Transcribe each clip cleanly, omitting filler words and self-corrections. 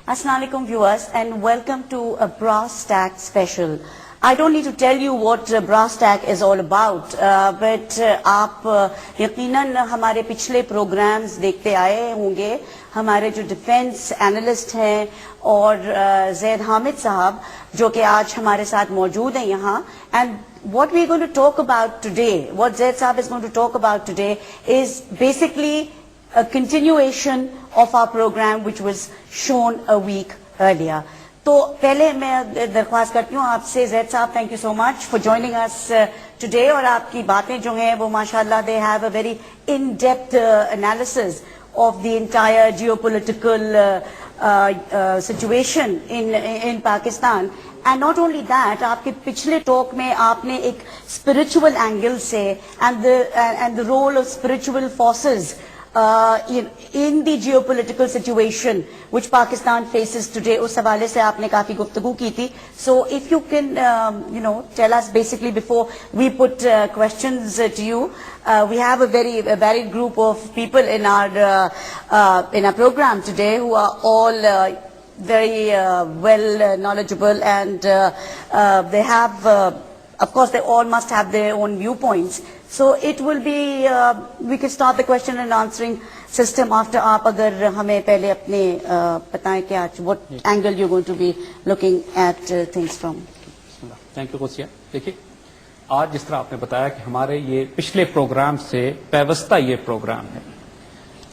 Assalamu alaikum viewers and welcome to a Brass Tack special. I don't need to tell you what Brass Tack is all about, but آپ یقیناً ہمارے پچھلے programmes دیکھتے آئے ہوں گے. ہمارے جو ڈیفینس اینالسٹ ہیں اور زید حامد صاحب جو کہ آج ہمارے ساتھ موجود ہیں یہاں, and what we're going to talk about today, what Zaid Saab is going to talk about today is basically a continuation of our program which was shown a week earlier. تو پہلے میں درخواست کرتی ہوں آپ سے زید صاحب, thank you so much for joining اس ٹوڈے, اور آپ کی باتیں جو ہیں وہ ماشاءاللہ they have a very in depth analysis of the entire geopolitical situation in Pakistan. And not only that, آپ کے پچھلے ٹاک میں آپ نے ایک اسپرچل اینگل سے and the role of spiritual forces in the geopolitical situation which Pakistan faces today, اس حوالے سے آپ نے کافی گفتگو کی تھی. So if you can tell us basically before we put questions to you, we have a very varied group of people in our program today who are all very well knowledgeable, and they have of course they all must have their own viewpoints. So it will be, we can start the question and answering system after آپ اگر ہمیں پہلے اپنے بتائیں کہ آج what angle you're going to be looking at things from. Thank you Qudsia. دیکھیے آج جس طرح آپ نے بتایا کہ ہمارے یہ پچھلے پروگرام سے پیوستہ یہ پروگرام ہے,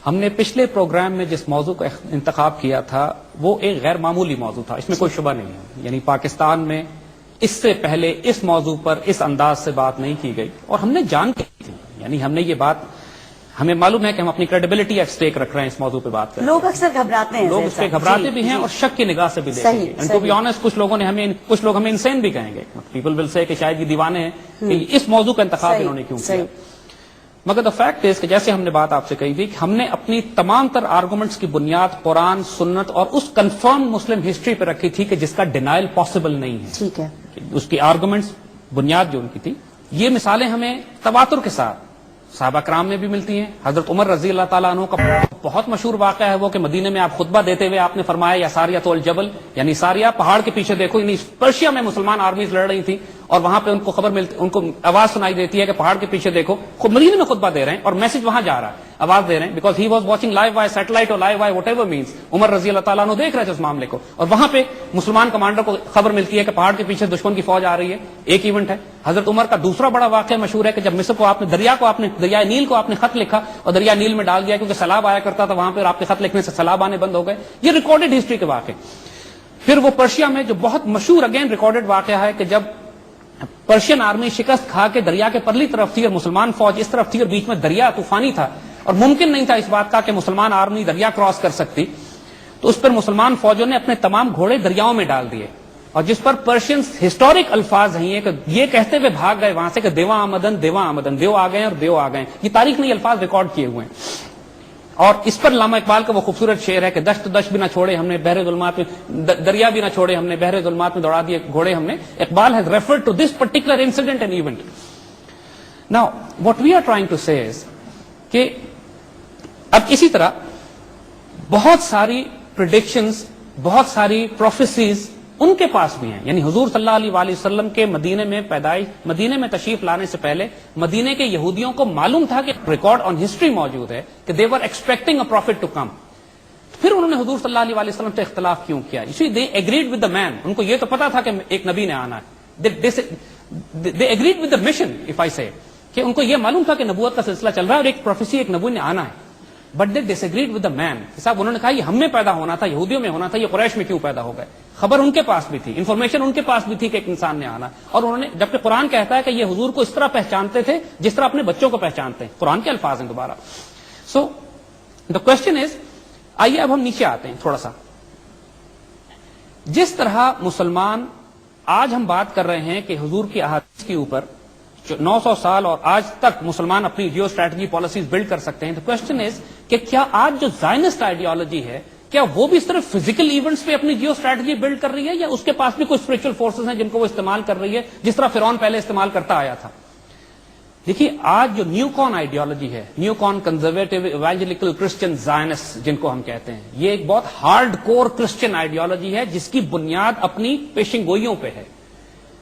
ہم نے پچھلے پروگرام میں جس موضوع کا انتخاب کیا تھا وہ ایک غیر معمولی موضوع تھا, اس میں کوئی شبہ نہیں ہے. یعنی پاکستان میں اس سے پہلے اس موضوع پر اس انداز سے بات نہیں کی گئی, اور ہم نے جان کے کی تھی. یعنی ہم نے یہ بات, ہمیں معلوم ہے کہ ہم اپنی کریڈیبلٹی ایٹ اسٹیک رکھ رہے ہیں اس موضوع پہ بات کریں. لوگ اکثر گھبراتے ہیں, لوگ اس پہ گھبراتے بھی ہیں اور شک کی نگاہ سے بھی دیکھیں گے. اینڈ ٹو بی آنیسٹ کچھ لوگ ہمیں انسین بھی کہیں گے. پیپل ول سے کہ شاید یہ دیوانے ہیں کہ اس موضوع کا انتخاب انہوں نے کیوں کیا. مگر دا فیکٹ از کہ جیسے ہم نے بات آپ سے کہی تھی کہ ہم نے اپنی تمام تر آرگومنٹس کی بنیاد قرآن, سنت اور اس کنفرم مسلم ہسٹری پہ رکھی تھی کہ جس کا ڈینائل پاسبل نہیں ہے. ٹھیک ہے, اس کی آرگومنٹس بنیاد جو ان کی تھی, یہ مثالیں ہمیں تواتر کے ساتھ صحابہ کرام میں بھی ملتی ہیں. حضرت عمر رضی اللہ تعالیٰ عنہ کا بہت مشہور واقعہ ہے وہ کہ مدینے میں آپ خطبہ دیتے ہوئے آپ نے فرمایا یا ساریہ الجبل, یعنی ساریہ پہاڑ کے پیچھے دیکھو. یعنی پرشیا میں مسلمان آرمیز لڑ رہی تھی اور وہاں پہ ان کو خبر ملتی, ان کو آواز سنائی دیتی ہے کہ پہاڑ کے پیچھے دیکھو. مدینے میں خطبہ دے رہے ہیں اور میسج وہاں جا رہا ہے, آواز دے رہے ہیں, because he was watching live by satellite اور live by whatever means. Umar رضی اللہ تعالیٰ عنہ دیکھ رہے تھے اس معاملے کو, اور وہاں پہ مسلمان کمانڈر کو خبر ملتی ہے کہ پہاڑ کے پیچھے دشمن کی فوج آ رہی ہے. ایک ایونٹ ہے. حضرت عمر کا دوسرا بڑا واقعہ مشہور ہے کہ جب مصر کو آپ نے دریائے نیل کو آپ نے خط لکھا اور دریا نیل میں ڈال دیا کیونکہ سیلاب آیا کرتا تھا وہاں پہ, آپ کے خط لکھنے سے سیلاب آنے بند ہو گئے. یہ ریکارڈڈ ہسٹری کے واقعے. پھر وہ پرشیا میں جو بہت مشہور اگین ریکارڈڈ واقعہ ہے کہ جب پرشین آرمی شکست کھا کے دریا کے پرلی طرف تھی اور مسلمان فوج اس طرف تھی اور بیچ میں دریا طوفانی تھا اور ممکن نہیں تھا اس بات کا کہ مسلمان آرمی دریا کراس کر سکتی, تو اس پر مسلمان فوجوں نے اپنے تمام گھوڑے دریاؤں میں ڈال دیے, اور جس پر پرشینز ہسٹورک الفاظ ہیں کہ یہ کہتے ہوئے بھاگ گئے وہاں سے کہ دیوا آمدن, دیو آ گئے اور دیو آ گئے. یہ تاریخ نے یہ الفاظ ریکارڈ کیے ہوئے ہیں. اور اس پر علامہ اقبال کا وہ خوبصورت شعر ہے کہ دشت بھی نہ چھوڑے ہم نے بحر ظلمات میں, دریا بھی نہ چھوڑے ہم نے بحر ظلمات میں دوڑا دیے گھوڑے ہم نے. Iqbal has referred to this particular incident and event. Now what we are trying to say is کہ اب اسی طرح بہت ساری پریڈکشنز, بہت ساری پروفیسیز ان کے پاس بھی ہیں. یعنی حضور صلی اللہ علیہ وسلم کے مدینے میں پیدائش, مدینے میں تشریف لانے سے پہلے مدینے کے یہودیوں کو معلوم تھا کہ ریکارڈ آن ہسٹری موجود ہے کہ they were expecting a prophet to come. پھر انہوں نے حضور صلی اللہ علیہ وسلم سے اختلاف کیوں کیا؟ You see, they agreed with the man. ان کو یہ تو پتا تھا کہ ایک نبی نے آنا ہے. They agreed with the mission, if I say, کہ ان کو یہ معلوم تھا کہ نبوت کا سلسلہ چل رہا ہے اور ایک پروفیسی, ایک نبی نے آنا ہے. But they disagreed with the man. صاحب انہوں نے کہا یہ ہم میں پیدا ہونا تھا, یہودیوں میں ہونا تھا, یہ قریش میں کیوں پیدا ہو گئے؟ خبر ان کے پاس بھی تھی, انفارمیشن ان کے پاس بھی تھی کہ ایک انسان نے آنا. اور انہوں نے, جبکہ قرآن کہتا ہے کہ یہ حضور کو اس طرح پہچانتے تھے جس طرح اپنے بچوں کو پہچانتے ہیں. قرآن کے الفاظ ہیں دوبارہ. سو دا کوشچن از, آئیے اب ہم نیچے آتے ہیں تھوڑا سا. جس طرح مسلمان آج ہم بات کر رہے ہیں کہ حضور کی احادیث کے اوپر 900 سال اور آج تک مسلمان اپنی جیو اسٹریٹجی پالیسیز بلڈ کر سکتے ہیں. تو کوشچن از کہ کیا آج جو زائنسٹ آئیڈیالوجی ہے کیا وہ بھی صرف فزیکل ایونٹس پہ اپنی جیو اسٹریٹجی بلڈ کر رہی ہے, یا اس کے پاس بھی کوئی اسپرچل فورسز ہیں جن کو وہ استعمال کر رہی ہے جس طرح فرعون پہلے استعمال کرتا آیا تھا؟ دیکھیے آج جو نیو کون آئیڈیالوجی ہے، نیو کون کنزرویٹو ایوانجیلیکل کرسچن زائنس جن کو ہم کہتے ہیں، یہ ایک بہت ہارڈ کور کرسچن آئیڈیالوجی ہے جس کی بنیاد اپنی پیشن گوئیوں پہ ہے.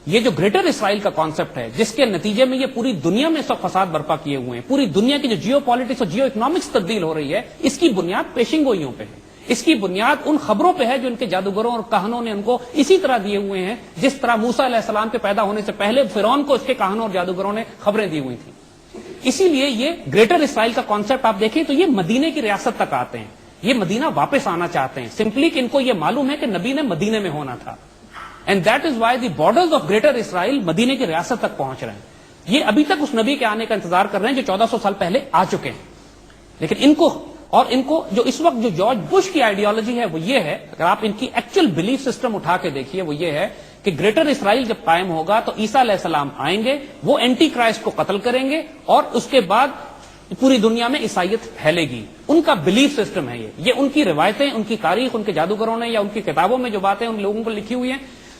یہ جو گریٹر اسرائیل کا کانسیپٹ ہے جس کے نتیجے میں یہ پوری دنیا میں سب فساد برپا کیے ہوئے ہیں، پوری دنیا کی جو جیو پالیٹکس اور جیو اکنامکس تبدیل ہو رہی ہے، اس کی بنیاد پیشن گوئیوں پہ ہے. اس کی بنیاد ان خبروں پہ ہے جو ان کے جادوگروں اور کہانوں نے ان کو اسی طرح دیے ہوئے ہیں جس طرح موسیٰ علیہ السلام کے پیدا ہونے سے پہلے فرعون کو اس کے کہانوں اور جادوگروں نے خبریں دی ہوئی تھیں. اسی لیے یہ گریٹر اسرائیل کا کانسیپٹ آپ دیکھیں تو یہ مدینے کی ریاست تک آتے ہیں، یہ مدینہ واپس آنا چاہتے ہیں، سمپلی کہ ان کو یہ معلوم ہے کہ نبی نے مدینے میں ہونا تھا. And that is why the borders of greater Israel مدینے کی ریاست تک پہنچ رہے ہیں. یہ ابھی تک اس نبی کے آنے کا انتظار کر رہے ہیں جو 1400 سال پہلے آ چکے ہیں. لیکن ان کو جو اس وقت جو جارج بش کی آئیڈیالوجی ہے وہ یہ ہے، اگر آپ ان کی ایکچوئل بلیف سسٹم اٹھا کے دیکھیے، وہ یہ ہے کہ گریٹر اسرائیل جب قائم ہوگا تو عیسیٰ علیہ السلام آئیں گے، وہ اینٹی کرائسٹ کو قتل کریں گے اور اس کے بعد پوری دنیا میں عیسائیت پھیلے گی. ان کا بلیف سسٹم ہے یہ ان کی روایتیں، ان کی تاریخ، ان کے جادوگروں نے یا ان کی کتابوں میں جو باتیں ان لوگوں کو لکھی ہوئی ہیں.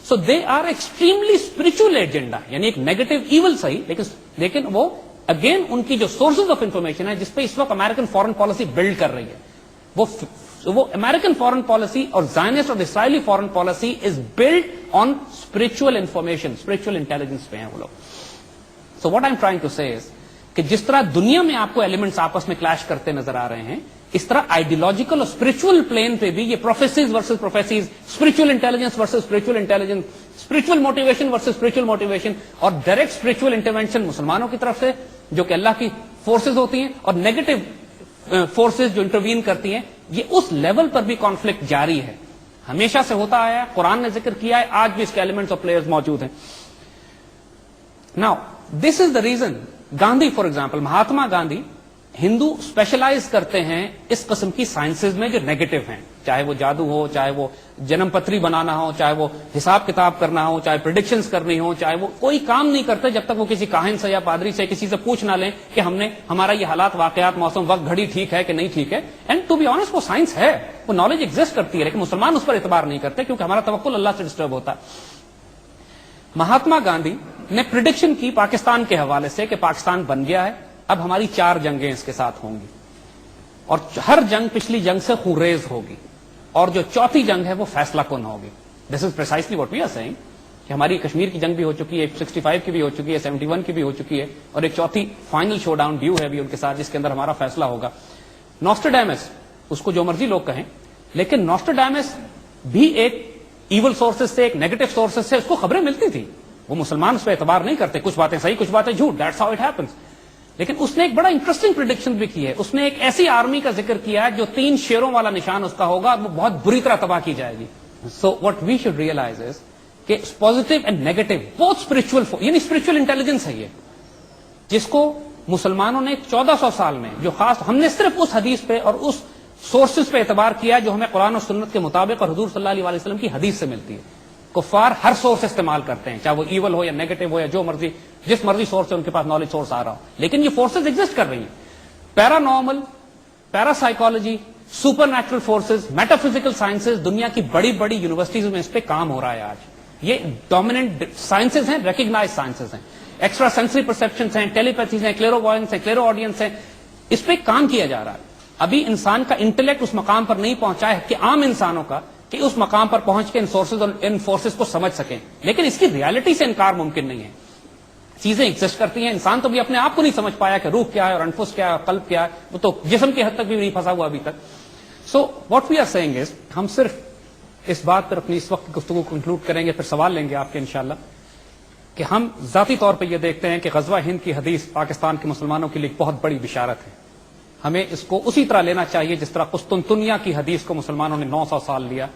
So they are extremely spiritual agenda, یعنی ایک نیگیٹو ایول صحیح، لیکن وہ اگین ان کی جو سورسز آف انفارمیشن ہے جس پہ اس وقت امریکن فورن پالیسی بلڈ کر رہی ہے، وہ امریکن فورن پالیسی اور زائنسٹ اور Israeli foreign policy is build on spiritual information, spiritual intelligence پہ ہیں وہ لوگ. So what I am trying to say is کہ جس طرح دنیا میں آپ کو ایلیمنٹس آپس میں کلیش کرتے نظر آ رہے ہیں، اس طرح آئیڈیالوجیکل اور اسپرچل پلین پہ بھی یہ prophecies versus prophecies, spiritual intelligence versus spiritual intelligence, spiritual motivation versus spiritual motivation, اور ڈائریکٹ اسپرچل انٹرونشن مسلمانوں کی طرف سے جو کہ اللہ کی فورسز ہوتی ہیں اور نیگیٹو فورسز جو انٹروین کرتی ہیں، یہ اس لیول پر بھی کانفلکٹ جاری ہے، ہمیشہ سے ہوتا آیا ہے، قرآن نے ذکر کیا ہے، آج بھی اس کے ایلیمنٹس اور پلیئرز موجود ہیں. Now this is the reason Gandhi for example, Mahatma Gandhi Hindu specialize کرتے ہیں اس قسم کی سائنسز میں جو نیگیٹو ہیں، چاہے وہ جادو ہو، چاہے وہ جنم پتری بنانا ہو، چاہے وہ حساب کتاب کرنا ہو، چاہے پریڈکشنز کرنی ہو، چاہے وہ کوئی کام نہیں کرتے جب تک وہ کسی کاہن سے یا پادری سے کسی سے پوچھ نہ لیں کہ ہمارا یہ حالات، واقعات، موسم، وقت، گھڑی ٹھیک ہے کہ نہیں ٹھیک ہے. اینڈ ٹو بی آنیسٹ وہ سائنس ہے، وہ نالج ایگزسٹ کرتی ہے، لیکن مسلمان اس پر اعتبار نہیں کرتے کیونکہ ہمارا توکل اللہ سے ڈسٹرب ہوتا ہے. مہاتما گاندھی نے پریڈکشن کی پاکستان کے حوالے سے کہ پاکستان بن گیا ہے، اب ہماری 4 جنگیں اس کے ساتھ ہوں گی اور ہر جنگ پچھلی جنگ سے خونریز ہوگی، اور جو چوتھی جنگ ہے وہ فیصلہ کن ہوگی. This is precisely what we are seeing کہ ہماری کشمیر کی جنگ بھی ہو چکی ہے، 65 کی بھی ہو چکی ہے، 71 کی بھی ہو چکی ہے، اور ایک چوتھی فائنل شو ڈاؤن ڈیو ہے بھی ان کے ساتھ جس کے اندر ہمارا فیصلہ ہوگا. نوسٹرڈیمس، اس کو جو مرضی لوگ کہیں، لیکن نوسٹرڈیمس بھی ایک ایول سورسز سے، ایک نیگیٹو سورسز سے اس کو خبریں ملتی تھی. وہ مسلمان اس پہ اعتبار نہیں کرتے، کچھ باتیں صحیح کچھ باتیں جھوٹ، دیٹس ہاؤ اٹ ہیپنس. لیکن اس نے ایک بڑا انٹرسٹنگ پریڈکشن بھی کی ہے. اس نے ایک ایسی آرمی کا ذکر کیا ہے جو 3 شیروں والا نشان اس کا ہوگا اور وہ بہت بری طرح تباہ کی جائے گی. So what we should realise is کہ پازیٹیو اینڈ نیگیٹو بہت اسپرچل، یعنی اسپرچل انٹیلیجنس ہے یہ، جس کو مسلمانوں نے 1400 سال میں جو خاص ہم نے صرف اس حدیث پہ اور اس سورسز پہ اعتبار کیا جو ہمیں قرآن اور سنت کے مطابق اور حضور صلی اللہ علیہ وسلم کی حدیث سے ملتی ہے. کفار ہر سورس استعمال کرتے ہیں، چاہے وہ ایول ہو یا نیگیٹو ہو یا جو مرضی، جس مرضی سورس سے ان کے پاس نالج سورس آ رہا ہو، لیکن یہ فورسز ایگزسٹ کر رہی ہیں. Para normal, para psychology, super natural forces, meta physical sciences, دنیا کی بڑی بڑی یونیورسٹیز میں اس پہ کام ہو رہا ہے آج. یہ ڈومیننٹ سائنسز ہیں، ریکگنائز سائنسز ہیں. ایکسٹرا سینسری پرسپشنز ہیں، ٹیلیپیتھیز ہیں، کلیرو وائنس ہیں، کلیرو آڈینس ہیں، اس پہ کام کیا جا رہا ہے. ابھی انسان کا انٹلیکٹ اس مقام پر نہیں پہنچا ہے کہ عام انسانوں کا کہ اس مقام پر پہنچ کے ان سورسز اور ان فورسز کو سمجھ سکیں، لیکن اس کی ریالٹی سے انکار ممکن نہیں ہے. چیزیں ایگزسٹ کرتی ہیں، انسان تو بھی اپنے آپ کو نہیں سمجھ پایا کہ روح کیا ہے اور انفس کیا ہے اور قلب کیا ہے، وہ تو جسم کی حد تک بھی نہیں پھنسا ہوا ابھی تک. So what we are seeing is, ہم صرف اس بات پر اپنی اس وقت کی گفتگو کو کنکلوڈ کریں گے، پھر سوال لیں گے آپ کے انشاءاللہ، کہ ہم ذاتی طور پہ یہ دیکھتے ہیں کہ غزوہ ہند کی حدیث پاکستان کے مسلمانوں کے لیے ایک بہت بڑی بشارت ہے. ہمیں اس کو اسی طرح لینا چاہیے جس طرح قسطنطنیہ کی حدیث کو مسلمانوں نے 900 سال لیا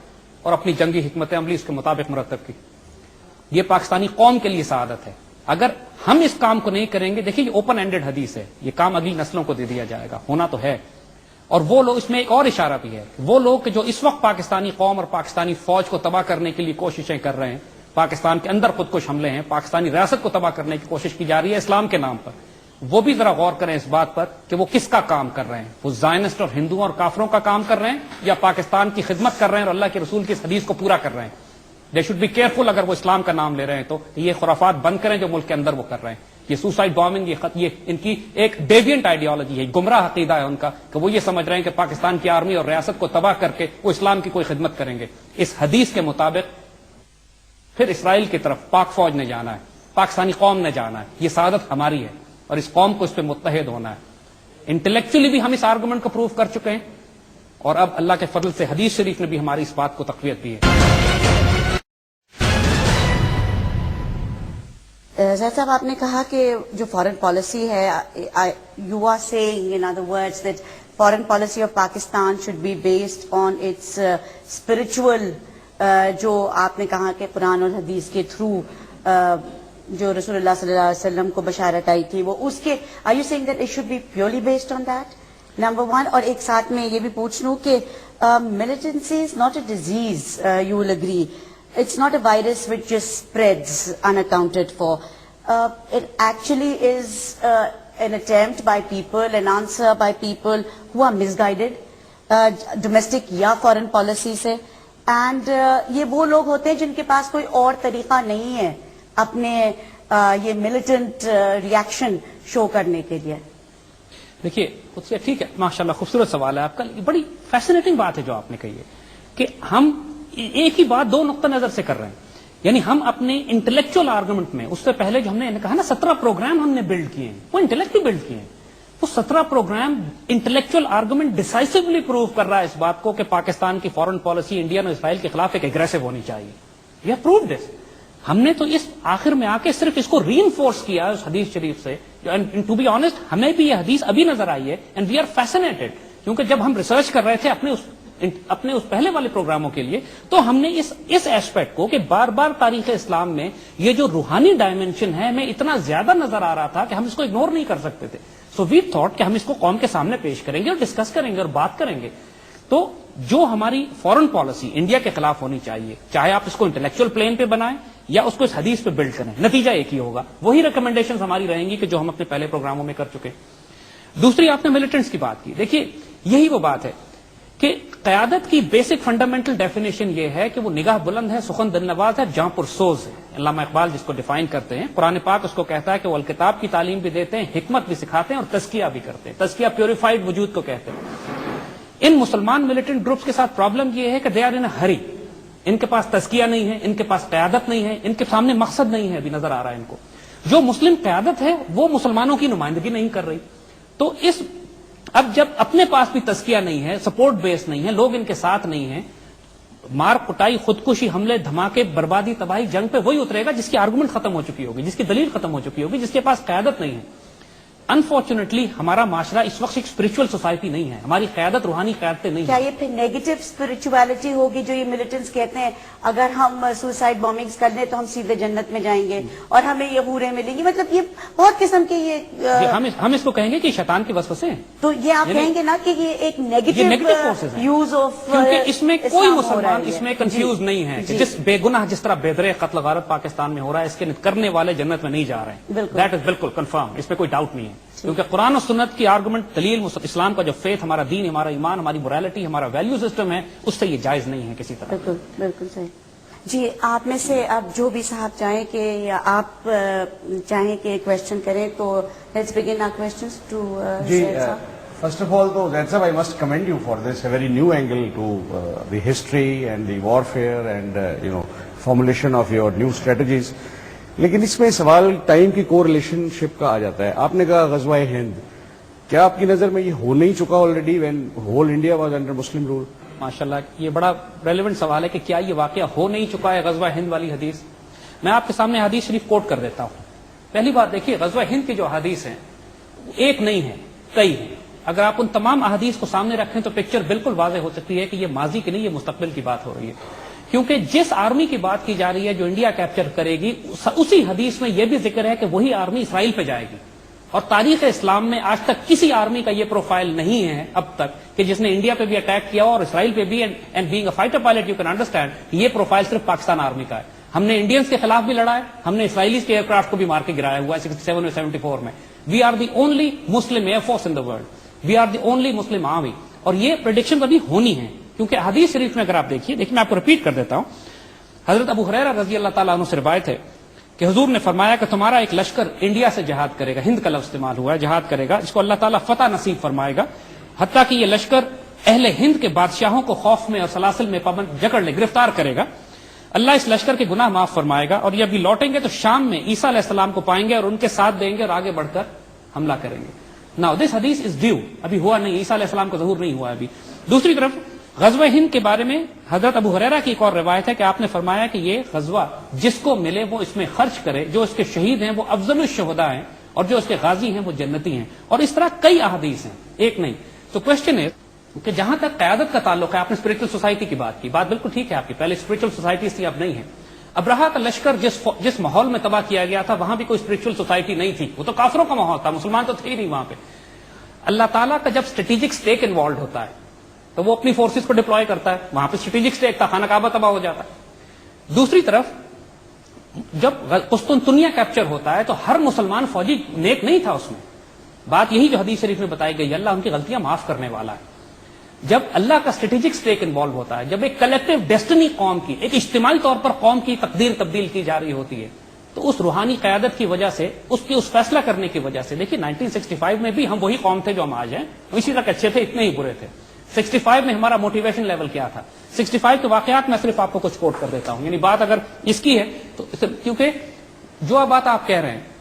اور اپنی جنگی حکمت عملی اس کے مطابق مرتب کی. یہ پاکستانی قوم کے لیے سعادت ہے. اگر ہم اس کام کو نہیں کریں گے، دیکھیے یہ اوپن اینڈڈ حدیث ہے، یہ کام اگلی نسلوں کو دے دیا جائے گا، ہونا تو ہے. اور وہ لوگ، اس میں ایک اور اشارہ بھی ہے، وہ لوگ جو اس وقت پاکستانی قوم اور پاکستانی فوج کو تباہ کرنے کے لیے کوششیں کر رہے ہیں، پاکستان کے اندر خودکش حملے ہیں، پاکستانی ریاست کو تباہ کرنے کی کوشش کی جا رہی ہے اسلام کے نام پر، وہ بھی ذرا غور کریں اس بات پر کہ وہ کس کا کام کر رہے ہیں. وہ زائنسٹ اور ہندوؤں اور کافروں کا کام کر رہے ہیں یا پاکستان کی خدمت کر رہے ہیں اور اللہ کے رسول کی اس حدیث کو پورا کر رہے ہیں. They should be careful. اگر وہ اسلام کا نام لے رہے ہیں تو یہ خرافات بند کریں جو ملک کے اندر وہ کر رہے ہیں. یہ سوسائڈ بامبنگ یہ ان کی ایک ڈیوینٹ آئیڈیالوجی ہے, گمراہ عقیدہ ہے ان کا کہ وہ یہ سمجھ رہے ہیں کہ پاکستان کی آرمی اور ریاست کو تباہ کر کے وہ اسلام کی کوئی خدمت کریں گے. اس حدیث کے مطابق پھر اسرائیل کی طرف پاک فوج نے جانا ہے, پاکستانی قوم نے جانا ہے. یہ سعادت ہماری ہے اور اس قوم کو اس پہ متحد ہونا ہے. انٹلیکچولی بھی ہم اس آرگومنٹ کو پروف کر چکے ہیں اور اب اللہ کے فضل سے حدیث شریف نے بھی ہماری اس بات کو تقویت دی ہے. زید صاحب, آپ نے کہا کہ جو فارن پالیسی ہے, you are seeing in other words that foreign policy of Pakistan should be based on its spiritual, جو آپ نے کہا کہ قرآن اور حدیث کے تھرو جو رسول اللہ صلی اللہ علیہ وسلم کو بشارت آئی تھی, وہ اس کے are you seeing that it should be purely based on that, number one. اور ایک ساتھ میں یہ بھی پوچھ لوں کہ militancy is not a disease, you will agree. It's not a virus which just spreads unaccounted for. It actually is an attempt by people, an answer by people who are misguided, domestic یا foreign policy سے. And یہ وہ لوگ ہوتے ہیں جن کے پاس کوئی اور طریقہ نہیں ہے اپنے یہ militant reaction شو کرنے کے لیے. دیکھیے ٹھیک ہے, ماشاءاللہ خوبصورت سوال ہے آپ کا. بڑی فیسنیٹنگ بات ہے جو آپ نے کہی ہے کہ ہم ایک ہی بات دو نقطہ نظر سے کر رہے ہیں. یعنی ہم اپنے انٹلیکچوئل آرگومنٹ میں, اس سے پہلے جو ہم نے کہا نا 17 پروگرام ہم نے بلڈ کیے ہیں, وہ انٹلیکٹ بلڈ کیے ہیں. وہ 17 پروگرام انٹلیکچوئل آرگومنٹ ڈیسائسولی پروو کر رہا ہے اس بات کو کہ پاکستان کی فارن پالیسی انڈیا اور اسرائیل کے خلاف ایک اگریسو ہونی چاہیے. وی ہیو پرووڈ دس. ہم نے تو اس آخر میں آ کے صرف اس کو ری انفورس کیا اس حدیث شریف سے. ٹو بی آنےسٹ, ہمیں بھی یہ حدیث ابھی نظر آئی ہے اینڈ وی آر فیسنیٹڈ, کیونکہ جب ہم ریسرچ کر رہے تھے اپنے اس پہلے والے پروگراموں کے لیے, تو ہم نے اس ایسپیکٹ کو کہ بار بار تاریخ اسلام میں یہ جو روحانی ڈائمینشن ہے ہمیں اتنا زیادہ نظر آ رہا تھا کہ ہم اس کو اگنور نہیں کر سکتے تھے. سو وی تھاٹ کہ ہم اس کو قوم کے سامنے پیش کریں گے اور ڈسکس کریں گے اور بات کریں گے. تو جو ہماری فارن پالیسی انڈیا کے خلاف ہونی چاہیے, چاہے آپ اس کو انٹلیکچوئل پلین پہ بنائیں یا اس کو اس حدیث پہ بلڈ کریں, نتیجہ ایک ہی ہوگا. وہی ریکمنڈیشنز ہماری رہیں گی کہ جو ہم اپنے پہلے پروگراموں میں کر چکے. دوسری, آپ نے ملیٹنٹس کی بات کی. دیکھیے یہی وہ بات ہے کہ قیادت کی بیسک فنڈامنٹل ڈیفینیشن یہ ہے کہ وہ نگاہ بلند ہے, سخن دل نواز ہے, جہاں پرسوز ہے. علامہ اقبال جس کو ڈیفائن کرتے ہیں, قرآن پاک اس کو کہتا ہے کہ وہ الکتاب کی تعلیم بھی دیتے ہیں, حکمت بھی سکھاتے ہیں اور تزکیہ بھی کرتے ہیں. تزکیہ پیوریفائڈ وجود کو کہتے ہیں. ان مسلمان ملیٹنٹ گروپس کے ساتھ پرابلم یہ ہے کہ دے آر ان ہری. ان کے پاس تزکیہ نہیں ہے, ان کے پاس قیادت نہیں ہے, ان کے سامنے مقصد نہیں ہے. ابھی نظر آ رہا ہے ان کو جو مسلم قیادت ہے وہ مسلمانوں کی نمائندگی نہیں کر رہی. تو اب جب اپنے پاس بھی تزکیہ نہیں ہے, سپورٹ بیس نہیں ہے, لوگ ان کے ساتھ نہیں ہیں, مار کٹائی, خودکشی, حملے, دھماکے, بربادی, تباہی, جنگ پہ وہی اترے گا جس کی آرگومنٹ ختم ہو چکی ہوگی, جس کی دلیل ختم ہو چکی ہوگی, جس کے پاس قیادت نہیں ہے. انفارچونیٹلی ہمارا معاشرہ اس وقت ایک اسپرچل سوسائٹی نہیں ہے, ہماری قیادت روحانی قیادتیں نہیں. کیا یہ پھر نیگیٹو اسپرچولیٹی ہوگی جو یہ ملیٹنٹس کہتے ہیں اگر ہم سوسائڈ بامبنگز کر لیں تو ہم سیدھے جنت میں جائیں گے اور ہمیں یہ حوریں ملیں گی, مطلب یہ بہت قسم کے یہ ہم اس کو کہیں گے کہ شیطان کی وسوسے ہیں. تو یہ آپ کہیں گے نا کہ یہ ایک نیگیٹو یوز آف, کیونکہ اس میں کوئی مسلمان اس میں کنفیوز نہیں ہے کہ جس بے گناہ جس طرح بے قتل غارت پاکستان میں ہو رہا ہے, اس کے کرنے والے جنت میں نہیں جا رہے ہیں. دیٹ از بالکل کنفرم, اس میں کوئی ڈاؤٹ نہیں ہے. کیونکہ قرآن و سنت کی آرگومنٹ, دلیل, اسلام کا جو فیتھ, ہمارا دین, ہمارا ایمان, ہماری مورالٹی, ہمارا ویلیو سسٹم ہے, اس سے یہ جائز نہیں ہے کسی طرح. بالکل بالکل صحیح. جی آپ میں سے اب جو بھی صاحب چاہیں کہ یا آپ چاہیں کہ کوشچن کریں تو let's begin our questions to Zaid sahib. First of all, though, Zaid Sahab, I must commend you for this, a very new angle to the history and the warfare and, formulation of your new strategies. لیکن اس میں سوال time کی کو relation شپ کا آ جاتا ہے. آپ نے کہا غزوہ ہند, کیا آپ کی نظر میں یہ ہو نہیں چکا already when whole India was under Muslim rule? ماشاءاللہ یہ بڑا ریلیونٹ سوال ہے کہ کیا یہ واقعہ ہو نہیں چکا ہے غزوہ ہند والی حدیث. میں آپ کے سامنے حدیث شریف کوٹ کر دیتا ہوں. پہلی بات دیکھیے, غزوہ ہند کی جو حدیث ہیں ایک نہیں ہے, کئی ہیں. اگر آپ ان تمام احادیث کو سامنے رکھیں تو پکچر بالکل واضح ہو سکتی ہے کہ یہ ماضی کی نہیں, یہ مستقبل کی بات ہو رہی ہے. کیونکہ جس آرمی کی بات کی جا رہی ہے جو انڈیا کیپچر کرے گی, اسی حدیث میں یہ بھی ذکر ہے کہ وہی آرمی اسرائیل پہ جائے گی. اور تاریخ اسلام میں آج تک کسی آرمی کا یہ پروفائل نہیں ہے اب تک کہ جس نے انڈیا پہ بھی اٹیک کیا اور اسرائیل پہ بھی, and being a fighter pilot you can understand یہ پروفائل صرف پاکستان آرمی کا ہے. ہم نے انڈینز کے خلاف بھی لڑا ہے, ہم نے اسرائیلیز کے ایئر کرافٹ کو بھی مار کے گرایا ہوا ہے 67 اور 74 میں. We are the only Muslim air force in the world, we are the only Muslim army. اور یہ پریڈکشن ابھی ہونی ہے کیونکہ حدیث شریف میں اگر آپ دیکھیے میں آپ کو ریپیٹ کر دیتا ہوں. حضرت ابو ہریرہ رضی اللہ تعالیٰ عنہ سے روایت ہے کہ حضور نے فرمایا کہ تمہارا ایک لشکر انڈیا سے جہاد کرے گا، ہند کا لفظ استعمال ہوا ہے، جہاد کرے گا، اس کو اللہ تعالیٰ فتح نصیب فرمائے گا، حتیٰ کہ یہ لشکر اہل ہند کے بادشاہوں کو خوف میں اور سلاسل میں پابند جکڑ لے، گرفتار کرے گا، اللہ اس لشکر کے گناہ معاف فرمائے گا، اور یہ ابھی لوٹیں گے تو شام میں عیسیٰ علیہ السلام کو پائیں گے اور ان کے ساتھ دیں گے اور آگے بڑھ کر حملہ کریں گے. Now this hadith is due، ابھی ہوا نہیں، عیسیٰ علیہ السلام کا ظہور نہیں ہوا ابھی. دوسری طرف غزوہ ہند کے بارے میں حضرت ابو ہریرہ کی ایک اور روایت ہے کہ آپ نے فرمایا کہ یہ غزوہ جس کو ملے وہ اس میں خرچ کرے، جو اس کے شہید ہیں وہ افضل الشہداء ہیں اور جو اس کے غازی ہیں وہ جنتی ہیں، اور اس طرح کئی احادیث ہیں، ایک نہیں. تو کوشچن ہے کہ جہاں تک قیادت کا تعلق ہے، آپ نے اسپرچل سوسائٹی کی بات کی، بات بالکل ٹھیک ہے آپ کی، پہلے اسپرچل سوسائٹی تھی، اب نہیں ہے. ابرہا کا لشکر جس ماحول میں تباہ کیا گیا تھا وہاں بھی کوئی اسپرچل سوسائٹی نہیں تھی، وہ تو کافروں کا ماحول تھا، مسلمان تو تھے ہی نہیں وہاں پہ. اللہ تعالیٰ کا جب اسٹریٹجک اسٹیک انوالوڈ ہوتا ہے تو وہ اپنی فورسز کو ڈپلوائے کرتا ہے، وہاں پہ اسٹریٹجک اسٹیک تھا، خانہ کعبہ تباہ ہو جاتا ہے. دوسری طرف جب قسطنطنیہ کیپچر ہوتا ہے تو ہر مسلمان فوجی نیک نہیں تھا اس میں. بات یہی جو حدیث شریف میں بتائی گئی، اللہ ان کی غلطیاں معاف کرنے والا ہے. جب اللہ کا اسٹریٹجک اسٹیک انوالو ہوتا ہے، جب ایک کلیکٹیو ڈیسٹنی قوم کی، ایک اجتماعی طور پر قوم کی تقدیر تبدیل کی جا رہی ہوتی ہے، تو اس روحانی قیادت کی وجہ سے، اس فیصلہ کرنے کی وجہ سے، دیکھیے 1965 میں بھی ہم وہی قوم تھے جو ہم آج ہیں، اسی تک اچھے تھے، اتنے ہی برے تھے. 65 میں ہمارا موٹیویشن لیول کیا تھا؟ 65 کے واقعات میں صرف آپ کو کچھ کوٹ کر دیتا ہوں، یعنی بات اگر اس کی ہے تو کیونکہ جو بات آپ کہہ رہے ہیں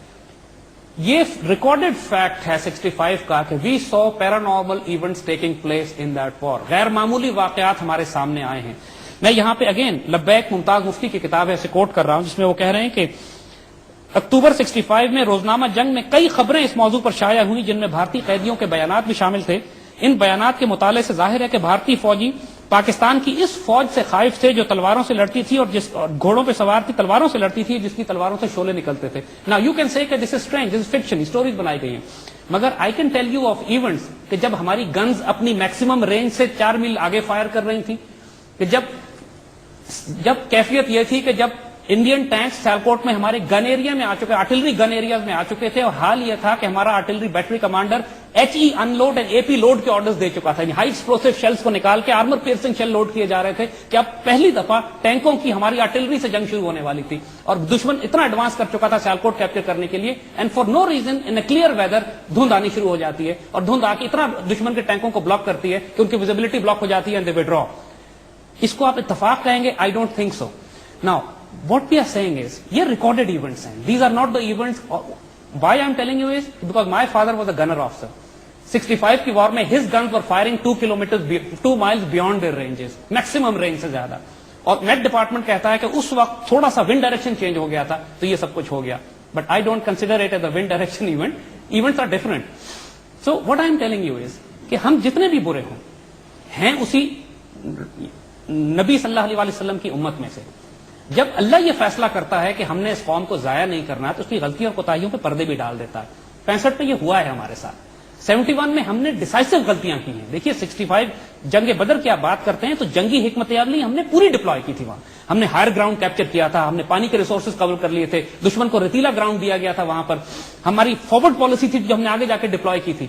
یہ ریکارڈڈ فیکٹ ہے 65 کا کہ we saw paranormal events taking place in that war, غیر معمولی واقعات ہمارے سامنے آئے ہیں. میں یہاں پہ اگین لبیک ممتاز مفتی کی کتاب ہے اسے کوٹ کر رہا ہوں، جس میں وہ کہہ رہے ہیں کہ اکتوبر 65 میں روزنامہ جنگ میں کئی خبریں اس موضوع پر شائع ہوئی جن میں بھارتی قیدیوں کے بیانات بھی شامل تھے. ان بیانات کے مطالعے سے ظاہر ہے کہ بھارتی فوجی پاکستان کی اس فوج سے خائف تھے جو تلواروں سے لڑتی تھی اور جس گھوڑوں پہ سوار تھی، تلواروں سے لڑتی تھی، جس کی تلواروں سے شعلے نکلتے تھے. Now you can say کہ this is strange, this is fiction، stories بنائی گئی ہیں، مگر I can tell you of events کہ جب ہماری گنز اپنی میکسیمم رینج سے 4 میل آگے فائر کر رہی تھی، کہ جب کیفیت یہ تھی کہ جب انڈین ٹینکس سیالکوٹ میں ہمارے گن ایریا میں آ چکے، آرٹلری گن ایریاز میں آ چکے تھے، اور حال یہ تھا کہ ہمارا artillery battery commander HE in load and AP load کے آرڈرز دے چکا تھا، یعنی ہائی ایکسپلوسیو شیلز کو نکال کے آرمر پیئرسنگ شیل لوڈ کیے جا رہے تھے کہ اب پہلی دفعہ ٹینکوں کی ہماری آرٹلری سے جنگ شروع ہونے والی تھی، اور دشمن اتنا ایڈوانس کر چکا تھا سیالکوٹ کیپچر کرنے کے لیے. And for no reason in a clear weather دھند آنی شروع ہو جاتی ہے، اور دھند آ کے اتنا دشمن کے ٹینکوں کو بلاک کرتی ہے کہ ان کی ویزیبلٹی بلاک ہو جاتی ہے اینڈ دے وڈرا. اس کو آپ اتفاق کہیں گے؟ I don't think so. Now what we are saying is یہ recorded events ہیں, these are not the events. Why I am telling you is because my father was a gunner officer. 65 کی وار میں his guns were firing 2 miles beyond their ranges, maximum range سے زیادہ. اور net department کہتا ہے کہ اس وقت تھوڑا سا ونڈ ڈائریکشن چینج ہو گیا تھا تو یہ سب کچھ ہو گیا. But I don't consider it as a wind direction event. Events are different. So what I am telling you is کہ ہم جتنے بھی برے ہوں ہیں اسی نبی صلی اللہ علیہ وسلم کی امت میں سے. جب اللہ یہ فیصلہ کرتا ہے کہ ہم نے اس قوم کو ضائع نہیں کرنا تو اس کی غلطیوں اور کوتاہیوں پہ پردے بھی ڈال دیتا ہے. 65 میں یہ ہوا ہے ہمارے ساتھ. 71 میں ہم نے ڈیسائسو غلطیاں کی ہیں. دیکھیے 65 جنگ بدر کی آپ بات کرتے ہیں تو جنگی حکمت عملی ہم نے پوری ڈپلوائے کی تھی. وہاں ہم نے ہائر گراؤنڈ کیپچر کیا تھا, ہم نے پانی کے ریسورسز کور کر لیے تھے, دشمن کو ریتیلا گراؤنڈ دیا گیا تھا. وہاں پر ہماری فارورڈ پالیسی تھی جو ہم نے آگے جا کے ڈپلوائے کی تھی.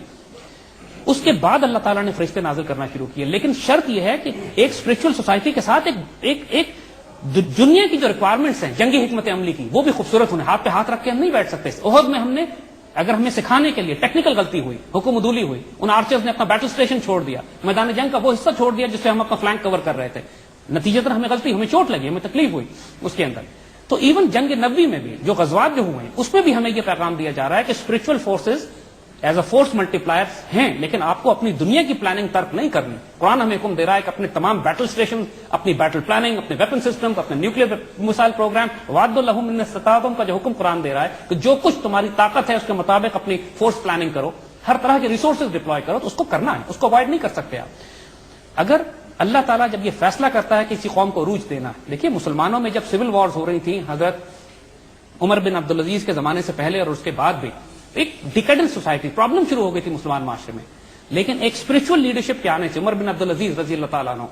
اس کے بعد اللہ تعالیٰ نے فرشتے نازل کرنا شروع کیے. لیکن شرط یہ ہے کہ ایک اسپرچل سوسائٹی کے ساتھ ایک دنیا کی جو ریکوائرمنٹس ہیں جنگی حکمت عملی کی وہ بھی خوبصورت ہونے. ہاتھ پہ ہاتھ رکھ کے ہم نہیں بیٹھ سکتے. احد میں ہم نے اگر ہمیں سکھانے کے لیے ٹیکنیکل غلطی ہوئی, حکم عدولی ہوئی, ان آرچرز نے اپنا بیٹل اسٹیشن چھوڑ دیا, میدان جنگ کا وہ حصہ چھوڑ دیا جس سے ہم اپنا فلانک کور کر رہے تھے, نتیجتاً ہمیں غلطی, ہمیں چوٹ لگی, ہمیں تکلیف ہوئی اس کے اندر. تو ایون جنگ نبوی میں بھی جو غزوات جو ہوئے ہیں اس میں بھی ہمیں یہ پیغام دیا جا رہا ہے کہ spiritual forces as a force multiplier ہیں, لیکن آپ کو اپنی دنیا کی پلاننگ ترک نہیں کرنی. قرآن ہمیں حکم دے رہا ہے کہ اپنے تمام بیٹل اسٹیشن, اپنی بیٹل پلاننگ, اپنے ویپن سسٹم, اپنے نیوکلیر مسائل پروگرام, وعد لہم من استطاعتم کا جو حکم قرآن دے رہا ہے کہ جو کچھ تمہاری طاقت ہے اس کے مطابق اپنی فورس پلاننگ کرو, ہر طرح کے ریسورسز ڈپلوائے کرو. تو اس کو کرنا ہے, اس کو اوائڈ نہیں کر سکتے آپ. اگر اللہ تعالیٰ جب یہ فیصلہ کرتا ہے کہ کسی قوم کو عروج دینا, دیکھیے مسلمانوں میں جب سول وارز ہو رہی تھیں حضرت عمر بن عبدالعزیز کے زمانے سے پہلے اور اس کے بعد بھی, ایک ڈیکیڈنٹ سوسائٹی پرابلم شروع ہو گئی تھی مسلمان معاشرے میں. لیکن ایک اسپرچل لیڈرشپ کے آنے سے, عمر بن عبدالعزیز رضی اللہ تعالیٰ عنہ,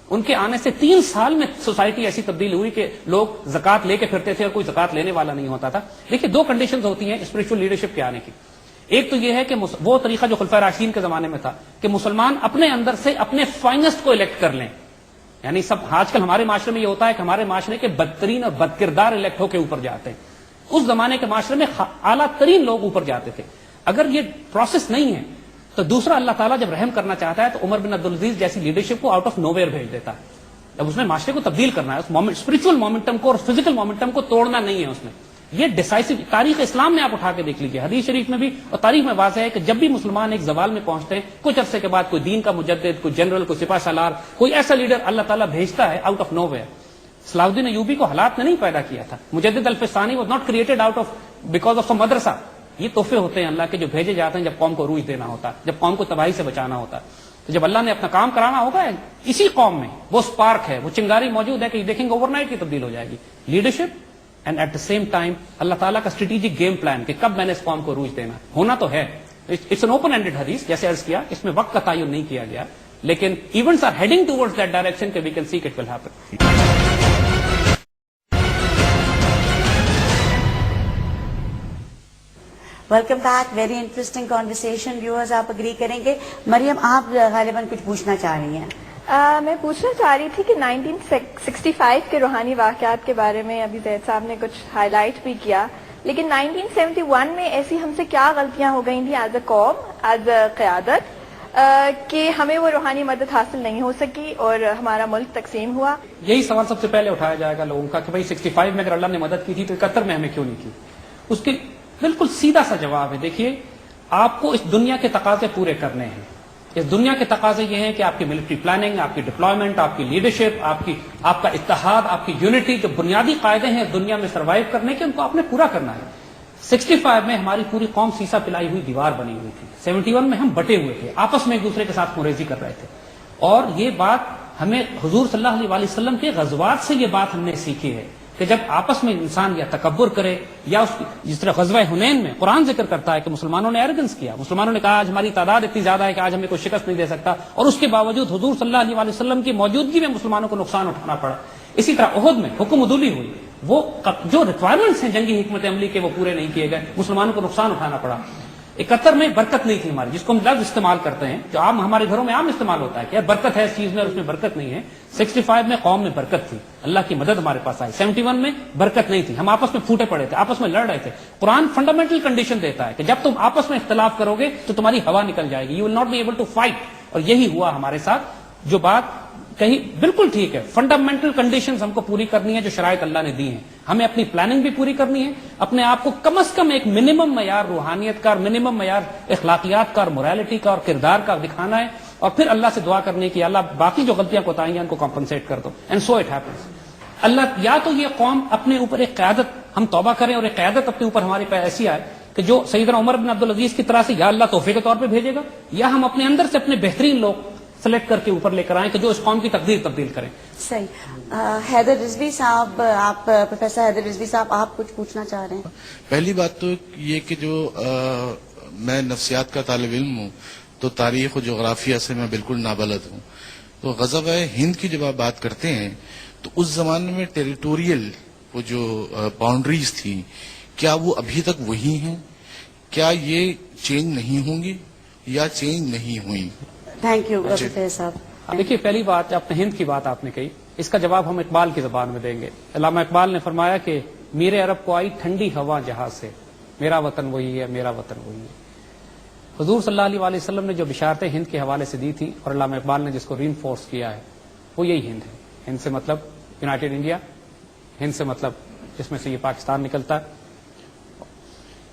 ان کے آنے سے 3 سال میں سوسائٹی ایسی تبدیل ہوئی کہ لوگ زکات لے کے پھرتے تھے اور کوئی زکات لینے والا نہیں ہوتا تھا. دیکھیے 2 کنڈیشنز ہوتی ہیں اسپرچل لیڈرشپ کے آنے کی. ایک تو یہ ہے کہ وہ طریقہ جو خلفائے راشدین کے زمانے میں تھا کہ مسلمان اپنے اندر سے اپنے فائنسٹ کو الیکٹ کر لیں. یعنی سب آج کل ہمارے معاشرے میں یہ ہوتا ہے کہ ہمارے معاشرے کے بدترین اور بدکردار الیکٹ ہو کے اوپر جاتے ہیں. اس زمانے کے معاشرے میں اعلیٰ ترین لوگ اوپر جاتے تھے. اگر یہ پروسیس نہیں ہے تو دوسرا اللہ تعالیٰ جب رحم کرنا چاہتا ہے تو عمر بن عبدالعزیز جیسی لیڈرشپ کو آؤٹ آف نو ویئر بھیج دیتا ہے. جب اس نے معاشرے کو تبدیل کرنا ہے, اس اسپرچل مومنٹم کو اور فزیکل مومنٹم کو توڑنا نہیں ہے اس نے. یہ ڈیسائسو تاریخ اسلام میں آپ اٹھا کے دیکھ لیجیے, حدیث شریف میں بھی اور تاریخ میں واضح ہے کہ جب بھی مسلمان ایک زوال میں پہنچتے ہیں, کچھ عرصے کے بعد کوئی دین کا مجدد, کوئی جنرل, کوئی سپاہ سالار, کوئی ایسا لیڈر اللہ تعالیٰ بھیجتا ہے آؤٹ آف نو ویئر. صلاح الدین ایوبی کو حالات نے نہیں پیدا کیا تھا. Mujaddid Alfsani was not created out of because of some madrasa. یہ تحفے ہوتے ہیں اللہ کے جو بھیجے جاتے ہیں جب قوم کو عروج دینا ہوتا ہے, جب قوم کو تباہی سے بچانا ہوتا ہے. تو جب اللہ نے اپنا کام کرانا ہوگا اسی قوم میں وہ سپارک ہے, وہ چنگاری موجود ہے کہ دیکھیں گے اوور نائٹ کی تبدیل ہو جائے گی. Leadership and at the same time Allah تعالیٰ کا اسٹریٹجک گیم پلان کہ کب میں نے اس قوم کو عروج دینا ہونا تو ہے. اٹس این اوپن اینڈیڈ حدیث, جیسے عرض کیا اس میں وقت کا تعین نہیں کیا گیا, لیکن events are heading towards that direction کہ we can see it will happen. Welcome back, very interesting conversation. Viewers آپ اگری کریں گے. مریم آپ غالباً کچھ پوچھنا چاہ رہی ہیں. میں پوچھنا چاہ رہی تھی کہ 1965 کے روحانی واقعات کے بارے میں ابھی زید صاحب نے کچھ ہائی لائٹ بھی کیا, لیکن 1971 میں ایسی ہم سے کیا غلطیاں ہو گئی تھیں ایز اے قوم, ایز اے قیادت, کہ ہمیں وہ روحانی مدد حاصل نہیں ہو سکی اور ہمارا ملک تقسیم ہوا. یہی سوال سب سے پہلے اٹھایا جائے گا لوگوں کا کہ بھائی 65 میں اگر اللہ نے مدد کی تھی تو 71 میں ہمیں کیوں نہیں کی. اس کی بالکل سیدھا سا جواب ہے, دیکھیے آپ کو اس دنیا کے تقاضے پورے کرنے ہیں. اس دنیا کے تقاضے یہ ہیں کہ آپ کی ملٹری پلاننگ, آپ کی ڈپلائمنٹ, آپ کی لیڈرشپ, آپ کا اتحاد, آپ کی یونٹی, جو بنیادی قاعدے ہیں اس دنیا میں سروائیو کرنے کے, ان کو آپ نے پورا کرنا ہے. 65 میں ہماری پوری قوم سیسا پلائی ہوئی دیوار بنی ہوئی تھی. 71 میں ہم بٹے ہوئے تھے, آپس میں ایک دوسرے کے ساتھ مریضی کر رہے تھے. اور یہ بات ہمیں حضور صلی اللہ علیہ وسلم کے غزوات سے یہ بات ہم نے سیکھی ہے کہ جب آپس میں انسان یا تکبر کرے یا جس طرح غزوہ حنین میں قرآن ذکر کرتا ہے کہ مسلمانوں نے ایروگنس کیا, مسلمانوں نے کہا آج ہماری تعداد اتنی زیادہ ہے کہ آج ہمیں کوئی شکست نہیں دے سکتا, اور اس کے باوجود حضور صلی اللہ علیہ وسلم کی موجودگی میں مسلمانوں کو نقصان اٹھانا پڑا. اسی طرح احد میں حکم عدولی ہوئی, وہ جو ریکوائرمنٹس ہیں جنگی حکمت عملی کے وہ پورے نہیں کیے گئے, مسلمانوں کو نقصان اٹھانا پڑا. 71 میں برکت نہیں تھی ہماری, جس کو ہم لفظ استعمال کرتے ہیں, جو عام ہمارے گھروں میں عام استعمال ہوتا ہے کہ برکت ہے اس چیز میں اور اس میں برکت نہیں ہے. 65 میں قوم میں برکت تھی, اللہ کی مدد ہمارے پاس آئی. 71 میں برکت نہیں تھی, ہم آپس میں پھوٹے پڑے تھے, آپس میں لڑ رہے تھے. قرآن فنڈامنٹل کنڈیشن دیتا ہے کہ جب تم آپس میں اختلاف کرو گے تو تمہاری ہوا نکل جائے گی, you will not be able to fight. اور یہی ہوا ہمارے ساتھ. جو بات کہیں بالکل ٹھیک ہے, فنڈامنٹل کنڈیشنز ہم کو پوری کرنی ہے جو شرائط اللہ نے دی ہیں. ہمیں اپنی پلاننگ بھی پوری کرنی ہے, اپنے آپ کو کم از کم ایک منیمم معیار روحانیت کا اور منیمم معیار اخلاقیات کا اور موریلٹی کا اور کردار کا دکھانا ہے, اور پھر اللہ سے دعا کرنے کی اللہ باقی جو غلطیاں کوتاہیاں ہیں ان کو کمپنسیٹ کر دو. And so it happens. Allah یا تو یہ قوم اپنے اوپر ایک قیادت, ہم توبہ کریں اور ایک قیادت اپنے اوپر ہمارے پاس ایسی آئے کہ جو سیدنا عمر بن عبدالعزیز کی طرح سے یا اللہ تحفے کے طور پہ بھیجے گا, یا ہم اپنے اندر سے اپنے بہترین لوگ سلیکٹ کر کے اوپر لے کر آئیں کہ جو اس قوم کی تقدیر تبدیل کریں. صحیح. حیدر رضوی صاحب, آپ پروفیسر حیدر رضوی صاحب آپ کچھ پوچھنا چاہ رہے ہیں؟ پہلی بات تو یہ کہ جو میں نفسیات کا طالب علم ہوں تو تاریخ و جغرافیہ سے میں بالکل نابلد ہوں. تو غزوہ ہند کی جب آپ بات کرتے ہیں تو اس زمانے میں ٹیریٹوریل وہ جو باؤنڈریز تھیں کیا وہ ابھی تک وہی ہیں؟ کیا یہ چینج نہیں ہوں گی یا چینج نہیں ہوئی؟ تھینک یو پروفیسر صاحب. دیکھیے پہلی بات آپ نے ہند کی بات آپ نے کہی, اس کا جواب ہم اقبال کی زبان میں دیں گے. علامہ اقبال نے فرمایا کہ میرے عرب کو آئی ٹھنڈی ہوا جہاں سے, میرا وطن وہی ہے, میرا وطن وہی ہے. حضور صلی اللہ علیہ وسلم نے جو بشارتیں ہند کے حوالے سے دی تھی اور علامہ اقبال نے جس کو ری انفورس کیا ہے وہ یہی ہند ہے. ہند سے مطلب یونائٹڈ انڈیا, ہند سے مطلب جس میں سے یہ پاکستان نکلتا ہے.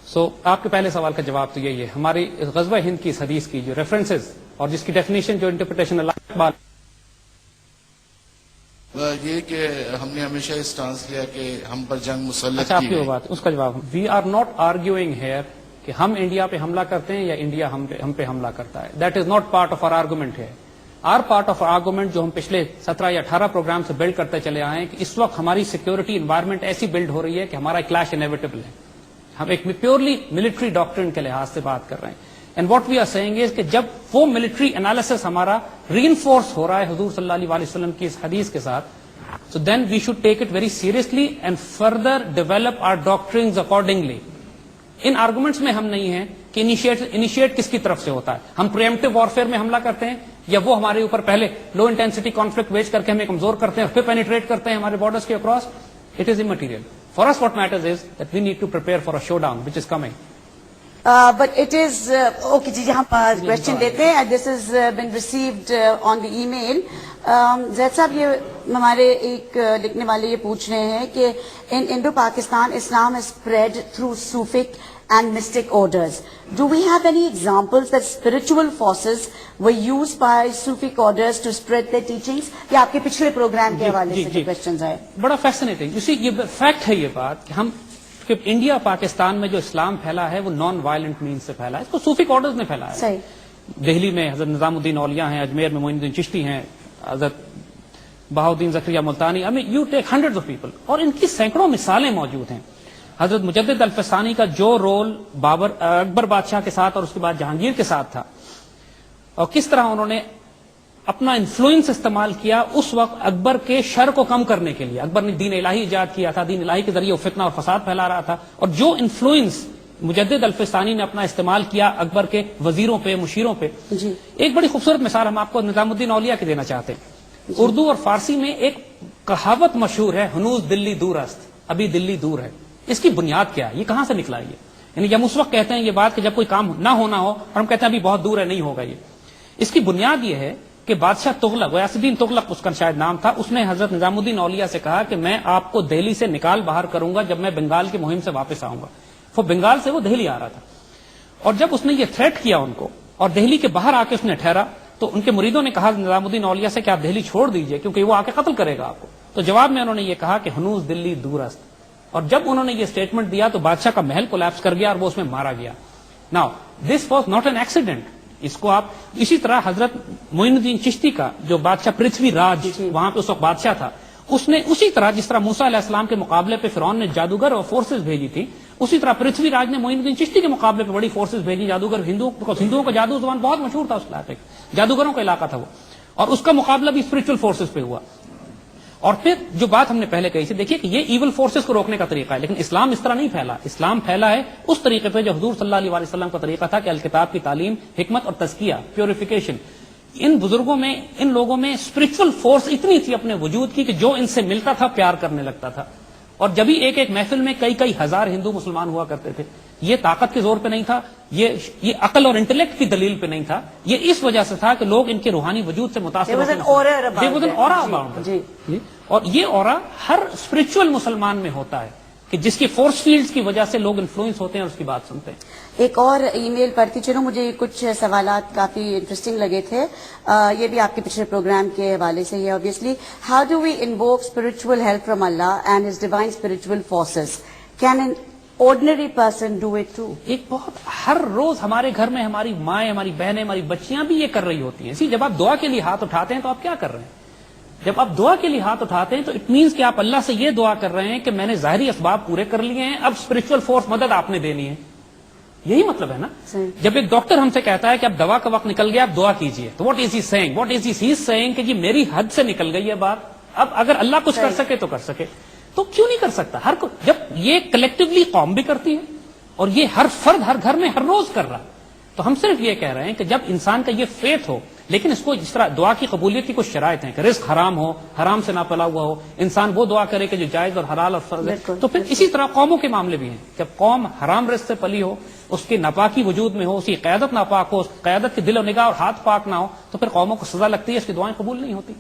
سو آپ کے پہلے سوال کا جواب تو یہی ہے. ہماری غزوہ ہند کی اس حدیث کی جو ریفرنسز اور جس کی ڈیفینیشن جو انٹرپریٹیشن علامہ اقبال, یہ کہ ہم نے ہمیشہ اس سٹانس لیا کہ ہم پر جنگ مسلط اچھا آپ کی کی وہ گئی. بات, اس کا جواب we are not arguing here کہ ہم انڈیا پہ حملہ کرتے ہیں یا انڈیا ہم پہ حملہ کرتا ہے. That is not part of our argument ہے. آر پارٹ آف آرگومنٹ جو ہم پچھلے 17 یا 18 پروگرام سے بلڈ کرتے چلے آئے ہیں کہ اس وقت ہماری سیکورٹی انوائرمنٹ ایسی بلڈ ہو رہی ہے کہ ہمارا کلیش انیویٹیبل ہے. ہم ایک پیورلی ملٹری ڈاکٹرن کے لحاظ سے بات کر رہے ہیں. And what we are seeing is کہ جب وہ ملٹری انالیسس ہمارا ری انفورس ہو رہا ہے حضور صلی اللہ علیہ وسلم کی اس حدیث کے ساتھ, so then we should take it very seriously and further develop our doctrines accordingly. In arguments میں ہم نہیں ہیں کہ انیشیٹ کس کی طرف سے ہوتا ہے. ہم پریمپٹیو وارفیئر میں حملہ کرتے ہیں یا وہ ہمارے اوپر پہلے لو انٹینسٹی کانفلکٹ ویج کر کے ہمیں کمزور کرتے ہیں اور پھر پینیٹریٹ کرتے ہیں ہمارے بارڈرز کے across. It is immaterial. For us, what matters is that we need to prepare for a showdown, which is coming. But it is, okay جی ہم question لیتے ہیں. This has been received on the email. زید صاحب یہ ہمارے ایک لکھنے والے یہ پوچھ رہے ہیں کہ in Indo-Pakistan Islam has spread through Sufic and mystic orders. Do we have any examples that spiritual forces were used by Sufic orders to spread their teachings? یا آپ کے پچھلے پروگرام کے حوالے سے جو questions آئے. بڑا فیسنیٹنگ. You see, یہ فیکٹ ہے یہ بات کہ ہم کہ انڈیا پاکستان میں جو اسلام پھیلا ہے وہ نان وائلنٹ مینز سے پھیلا ہے. اس کو صوفک آرڈرز نے پھیلا ہے. صحیح. دہلی میں حضرت نظام الدین اولیاء ہیں, اجمیر میں معین الدین چشتی ہیں, حضرت بہاؤدین زکریا Multani. I mean, you take hundreds of people. اور ان کی سینکڑوں مثالیں موجود ہیں. حضرت مجدد الفسانی کا جو رول اکبر بادشاہ کے ساتھ اور اس کے بعد جہانگیر کے ساتھ تھا, اور کس طرح انہوں نے اپنا انفلوئنس استعمال کیا اس وقت اکبر کے شر کو کم کرنے کے لیے. اکبر نے دین الہی ایجاد کیا تھا, دین الہی کے ذریعے وہ فتنہ اور فساد پھیلا رہا تھا, اور جو انفلوئنس مجدد الفسانی نے اپنا استعمال کیا اکبر کے وزیروں پہ, مشیروں پہ. ایک بڑی خوبصورت مثال ہم آپ کو نظام الدین اولیاء کی دینا چاہتے ہیں. اردو اور فارسی میں ایک کہاوت مشہور ہے, ہنوز دلی دور است, ابھی دلی دور ہے. اس کی بنیاد کیا ہے, یہ کہاں سے نکلا ہے؟ یعنی ہم اس وقت کہتے ہیں یہ بات کہ جب کوئی کام نہ ہونا ہو اور ہم کہتے ہیں ابھی بہت دور ہے, نہیں ہوگا. یہ اس کی بنیاد یہ ہے کہ بادشاہ تغلق, غیاث الدین تغلق اس کا شاید نام تھا, اس نے حضرت نظام الدین اولیاء سے کہا کہ میں آپ کو دہلی سے نکال باہر کروں گا جب میں بنگال کی مہم سے واپس آؤں گا. وہ بنگال سے وہ دہلی آ رہا تھا, اور جب اس نے یہ تھریٹ کیا ان کو اور دہلی کے باہر آ کے اس نے ٹھہرا, تو ان کے مریدوں نے کہا نظام الدین اولیاء سے کہ آپ دہلی چھوڑ دیجئے کیونکہ وہ آ کے قتل کرے گا آپ کو. تو جواب میں انہوں نے یہ کہا کہ ہنوز دلی دور است. اور جب انہوں نے یہ اسٹیٹمنٹ دیا تو بادشاہ کا محل کولیپس کر گیا اور وہ اس میں مارا گیا. Now this was not an accident. اس کو آپ اسی طرح حضرت معین الدین چشتی کا جو بادشاہ پرتھوی راج وہاں پہ اس وقت بادشاہ تھا, اس نے اسی طرح جس طرح موسیٰ علیہ السلام کے مقابلے پہ فرعون نے جادوگر اور فورسز بھیجی تھی, اسی طرح پرتھوی راج نے معین الدین چشتی کے مقابلے پہ بڑی فورسز بھیجی. جادوگر ہندوؤں کا جادو زبان بہت مشہور تھا, اس علاقے جادوگروں کا علاقہ تھا وہ, اور اس کا مقابلہ بھی اسپرچل فورسز پہ ہوا. اور پھر جو بات ہم نے پہلے کہی تھی, دیکھیے کہ یہ ایول فورسز کو روکنے کا طریقہ ہے, لیکن اسلام اس طرح نہیں پھیلا. اسلام پھیلا ہے اس طریقے پہ جو حضور صلی اللہ علیہ وسلم کا طریقہ تھا کہ الکتاب کی تعلیم, حکمت اور تزکیہ, پیوریفیکیشن. ان بزرگوں میں, ان لوگوں میں اسپرچل فورس اتنی تھی اپنے وجود کی کہ جو ان سے ملتا تھا پیار کرنے لگتا تھا. اور جبھی ایک ایک محفل میں کئی ہزار ہندو مسلمان ہوا کرتے تھے. یہ طاقت کے زور پہ نہیں تھا, یہ عقل اور انٹلیکٹ کی دلیل پہ نہیں تھا, یہ اس وجہ سے تھا کہ لوگ ان کے روحانی وجود سے متاثر ہوتے. اور یہ اورا ہر اسپرچل مسلمان میں ہوتا ہے کہ جس کی فورس فیلڈز کی وجہ سے لوگ انفلوئنس ہوتے ہیں اور اس کی بات سنتے ہیں. ایک اور ای میل پڑھتی چلوں, مجھے کچھ سوالات کافی انٹرسٹنگ لگے تھے, یہ بھی آپ کے پچھلے پروگرام کے حوالے سے ہے. obviously how do we invoke spiritual help from Allah and his divine spiritual forces? Can an ordinary person do it too? ایک بہت ہر روز ہمارے گھر میں ہماری مائیں, ہماری بہنیں, ہماری بچیاں بھی یہ کر رہی ہوتی ہیں. اسی جب آپ دعا کے لیے ہاتھ اٹھاتے ہیں تو آپ کیا کر رہے ہیں؟ جب آپ دعا کے لیے ہاتھ اٹھاتے ہیں تو اٹ مینس کہ آپ اللہ سے یہ دعا کر رہے ہیں کہ میں نے ظاہری اسباب پورے کر لیے ہیں, اب اسپرچل فورس مدد آپ نے دینی ہے. یہی مطلب ہے نا. جب ایک ڈاکٹر ہم سے کہتا ہے کہ اب دوا کا وقت نکل گیا, آپ دعا کیجئے, تو what is he seeing? What is he seeing کہ یہ میری حد سے نکل گئی ہے بات, اب اگر اللہ کچھ کر سکے تو کر سکے, تو کیوں نہیں کر سکتا؟ ہر جب یہ کلیکٹیولی قوم بھی کرتی ہے اور یہ ہر فرد ہر گھر میں ہر روز کر رہا, تو ہم صرف یہ کہہ رہے ہیں کہ جب انسان کا یہ فیتھ ہو, لیکن اس کو جس طرح دعا کی قبولیت کی کچھ شرائط ہیں کہ رزق حرام ہو, حرام سے نہ پلا ہوا ہو, انسان وہ دعا کرے کہ جو جائز اور حلال اور فرض ہے. تو پھر اسی طرح قوموں کے معاملے بھی ہیں, جب قوم حرام رزق سے پلی ہو, اس کی ناپاکی وجود میں ہو, اس کی قیادت ناپاک ہو, قیادت کی دل و نگاہ اور ہاتھ پاک نہ ہو, تو پھر قوموں کو سزا لگتی ہے, اس کی دعائیں قبول نہیں ہوتی.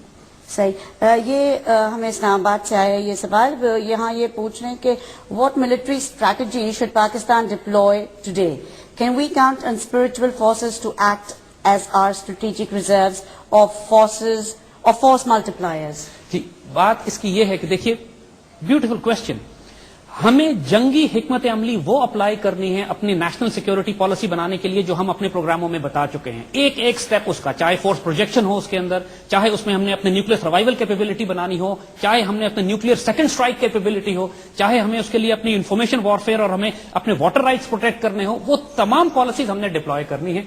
صحیح. یہ ہمیں اسلام آباد سے آیا یہ سوال, یہاں یہ پوچھ رہے ہیں کہ what military strategy should Pakistan deploy today? Can we count on spiritual forces to act as our strategic reserves of forces or force multipliers? جی بات اس کی یہ ہے کہ دیکھیے, بیوٹیفل کوشچن. ہمیں جنگی حکمت عملی وہ اپلائی کرنی ہے اپنی نیشنل سیکیورٹی پالیسی بنانے کے لیے جو ہم اپنے پروگراموں میں بتا چکے ہیں, ایک ایک سٹیپ اس کا, چاہے فورس پروجیکشن ہو اس کے اندر, چاہے اس میں ہم نے اپنے نیوکلیئر سروائیول کیپیبلٹی بنانی ہو, چاہے ہم نے اپنے نیوکلیئر سیکنڈ اسٹرائک کیپیبلٹی ہو, چاہے ہمیں اس کے لیے اپنی انفارمیشن وارفیئر اور ہمیں اپنے واٹر رائٹس پروٹیکٹ کرنے ہو, وہ تمام پالیسیز ہم نے ڈپلوائے کرنی ہے.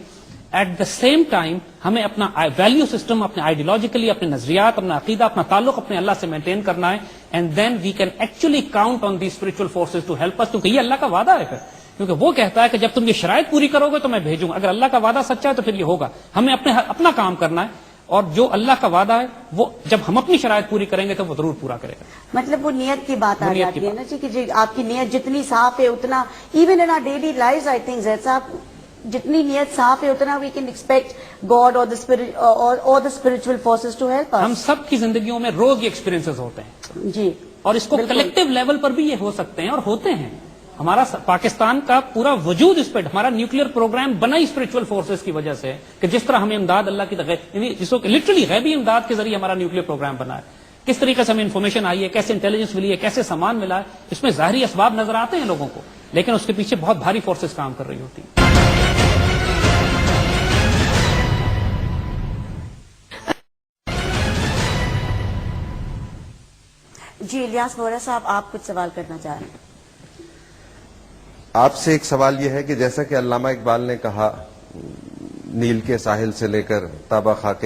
ایٹ دا سیم ٹائم ہمیں اپنا ویلیو سسٹم, اپنے آئیڈیولوجیکلی, اپنے نظریات, اپنا عقیدہ, اپنا تعلق اپنے اللہ سے مینٹین کرنا ہے. And then we can actually count on the spiritual forces to help us, کیونکہ یہ اللہ کا وعدہ ہے. پھر کیونکہ وہ کہتا ہے کہ جب تم یہ شرائط پوری کرو گے تو میں بھیجوں گا. اگر اللہ کا وعدہ سچا ہے تو پھر یہ ہوگا. ہمیں اپنا کام کرنا ہے, اور جو اللہ کا وعدہ ہے وہ جب ہم اپنی شرائط پوری کریں گے تو وہ ضرور پورا کرے گا. مطلب وہ نیت کی بات آ وہ نیت جاتی کی ہے نا جی کہ آپ کی نیت جتنی صاف ہے اتنا even in our daily life I think Zaid sahib جتنی نیت صاف ہے اتنا وی کین ایکسپیکٹ گاڈ اور the spiritual forces to help ہم سب کی زندگیوں میں روز یہ ایکسپیرینسز ہوتے ہیں جی اور اس کو کلیکٹیو لیول پر بھی یہ ہو سکتے ہیں اور ہوتے ہیں. ہمارا پاکستان کا پورا وجود اس پہ ہمارا نیوکلیر پروگرام بنا اسپرچل فورسز کی وجہ سے کہ جس طرح ہمیں امداد اللہ کی جس کو لٹرلی غیبی امداد کے ذریعے ہمارا نیوکلیر پروگرام بنا ہے. کس طریقے سے ہمیں انفارمیشن آئی ہے, کیسے انٹیلیجنس ملی ہے, کیسے سامان ملا ہے, اس میں ظاہری اسباب نظر آتے ہیں لوگوں کو, لیکن اس کے پیچھے بہت بھاری فورسز کام کر رہی ہوتی ہیں. جی الیاس وورا صاحب آپ کچھ سوال کرنا چاہ رہے ہیں. آپ سے ایک سوال یہ ہے کہ جیسا کہ علامہ اقبال نے کہا نیل کے ساحل سے لے کر تابہ خاک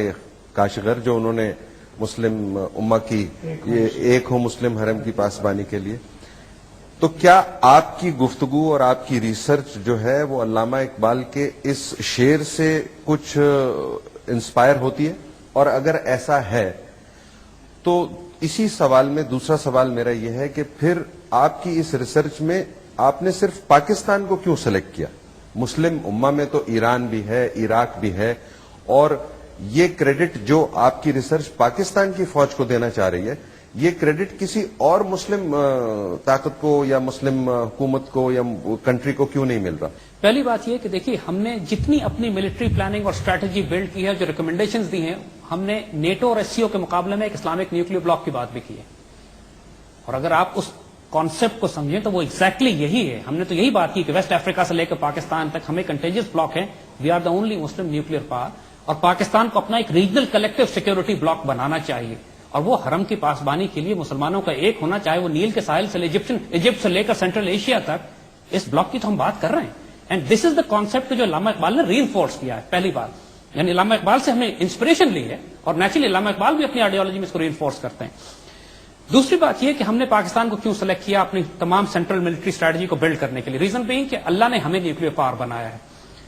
کاشغر, جو انہوں نے مسلم امہ کی یہ ایک ہو مسلم حرم کی پاسبانی کے لیے, تو کیا آپ کی گفتگو اور آپ کی ریسرچ جو ہے وہ علامہ اقبال کے اس شعر سے کچھ انسپائر ہوتی ہے؟ اور اگر ایسا ہے تو اسی سوال میں دوسرا سوال میرا یہ ہے کہ پھر آپ کی اس ریسرچ میں آپ نے صرف پاکستان کو کیوں سلیکٹ کیا؟ مسلم امہ میں تو ایران بھی ہے, عراق بھی ہے, اور یہ کریڈٹ جو آپ کی ریسرچ پاکستان کی فوج کو دینا چاہ رہی ہے, یہ کریڈٹ کسی اور مسلم طاقت کو یا مسلم حکومت کو یا کنٹری کو کیوں نہیں مل رہا؟ پہلی بات یہ کہ دیکھیے ہم نے جتنی اپنی ملٹری پلاننگ اور اسٹریٹجی بلڈ کی ہے, جو ریکمنڈیشنز دی ہیں, ہم نے نیٹو اور ایس سی او کے مقابلے میں ایک اسلامک نیوکلیر بلاک کی بات بھی کی ہے. اور اگر آپ اس کانسیپٹ کو سمجھیں تو وہ ایگزیکٹلی یہی ہے. ہم نے تو یہی بات کی کہ ویسٹ افریقہ سے لے کر پاکستان تک ہمیں کنٹیجس بلاک ہے. We are the only Muslim nuclear power, اور پاکستان کو اپنا ایک ریجنل کلیکٹو سیکورٹی بلاک بنانا چاہیے, اور وہ حرم کی پاسبانی کے لیے مسلمانوں کا ایک ہونا, چاہے وہ نیل کے ساحل سے ایجپٹ سے لے کر سینٹرل ایشیا تک, اس بلاک کی تو ہم بات کر رہے ہیں. And this is the concept جو علامہ اقبال نے ری انفورس کیا ہے. پہلی بات یعنی علامہ اقبال سے ہم نے انسپریشن لی ہے, اور نیچرلی علامہ اقبال بھی اپنی آئیڈیالوجی میں اس کو ری انفورس کرتے ہیں. دوسری بات یہ کہ ہم نے پاکستان کو کیوں سلیکٹ کیا اپنی تمام سینٹرل ملٹری اسٹریٹجی کو بلڈ کرنے کے لیے. ریزن بینگ کہ اللہ نے ہمیں نیوکلیر پاور بنایا ہے.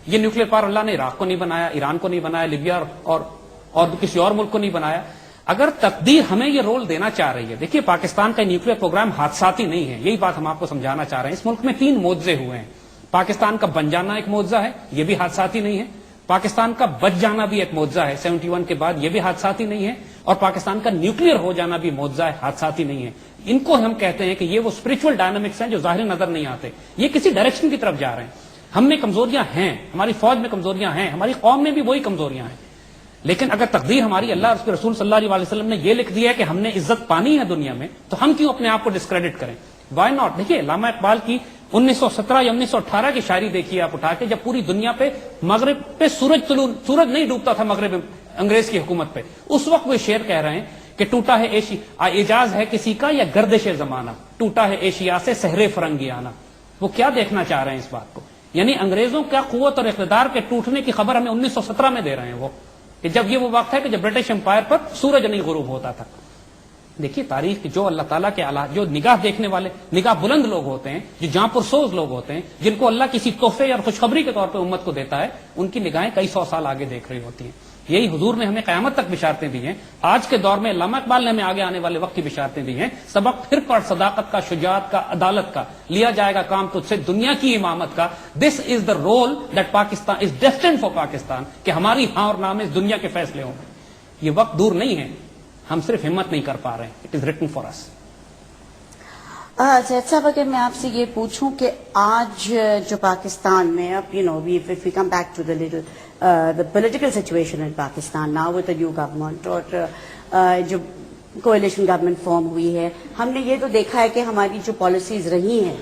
یہ نیوکلیر پاور اللہ نے عراق کو نہیں بنایا, ایران کو نہیں بنایا, لیبیا اور کسی اور ملک کو نہیں بنایا. اگر تقدیر ہمیں یہ رول دینا چاہ رہی ہے, دیکھیے پاکستان کا نیوکلیر پروگرام حادثاتی نہیں ہے, یہی بات ہم آپ کو سمجھانا چاہ رہے ہیں. اس ملک میں 3 معجزے ہوئے ہیں. پاکستان کا بن جانا ایک معجزہ ہے, یہ بھی حادثاتی نہیں ہے. پاکستان کا بچ جانا بھی ایک معجزہ ہے 71 کے بعد, یہ بھی حادثاتی نہیں ہے. اور پاکستان کا نیوکلیر ہو جانا بھی معجزہ ہے, حادثاتی نہیں ہے. ان کو ہم کہتے ہیں کہ یہ وہ اسپرچل ڈائنامکس ہیں جو ظاہر نظر نہیں آتے, یہ کسی ڈائریکشن کی طرف جا رہے ہیں. ہم میں کمزوریاں ہیں, ہماری فوج میں کمزوریاں ہیں, ہماری قوم میں بھی وہی کمزوریاں ہیں. لیکن اگر تقدیر ہماری اللہ اور اس کے رسول صلی اللہ علیہ وسلم نے یہ لکھ دیا ہے کہ ہم نے عزت پانی ہے دنیا میں, تو ہم کیوں اپنے آپ کو ڈسکریڈٹ کریں؟ Why not. دیکھیے علامہ اقبال کی 1917 یا 1918 کی شاعری دیکھیے آپ اٹھا کے, جب پوری دنیا پہ مغرب پہ سورج نہیں ڈوبتا تھا مغرب انگریز کی حکومت پہ, اس وقت وہ شعر کہہ رہے ہیں کہ ٹوٹا ہے اعجاز ہے کسی کا یا گردش زمانہ, ٹوٹا ہے ایشیا سے سحر فرنگیانہ. وہ کیا دیکھنا چاہ رہے ہیں اس بات کو؟ یعنی انگریزوں کا قوت اور اقتدار کے ٹوٹنے کی خبر ہمیں 1917 میں دے رہے ہیں وہ, کہ جب یہ وہ وقت ہے کہ جب برٹش امپائر پر سورج نہیں غروب ہوتا تھا. دیکھیے تاریخ کی جو اللہ تعالیٰ کے جو نگاہ دیکھنے والے نگاہ بلند لوگ ہوتے ہیں, جو جہاں پرسوز لوگ ہوتے ہیں, جن کو اللہ کسی تحفے اور خوشخبری کے طور پہ امت کو دیتا ہے, ان کی نگاہیں کئی 100 سال آگے دیکھ رہی ہوتی ہیں. یہی حضور نے ہمیں قیامت تک بشارتیں دی ہیں. آج کے دور میں علامہ اقبال نے ہمیں آگے آنے والے وقت کی بشارتیں دی ہیں. سبق پھر پڑھ صداقت کا, شجاعت کا, عدالت کا, لیا جائے گا کام تجھ سے دنیا کی امامت کا. This is the role that Pakistan is destined for Pakistan, کہ ہماری ہاں اور نام اس دنیا کے فیصلے ہوں گے. یہ وقت دور نہیں ہے, ہم صرف ہمت نہیں کر پا رہے ہیں. اٹ از ریٹن فار اس. زید صاحب اگر میں آپ سے یہ پوچھوں کہ آج جو پاکستان میں اب if we come back to the political situation in Pakistan now with the new government, اور جو coalition government form ہوئی ہے, ہم نے یہ تو دیکھا ہے کہ ہماری جو پالیسیز رہی ہیں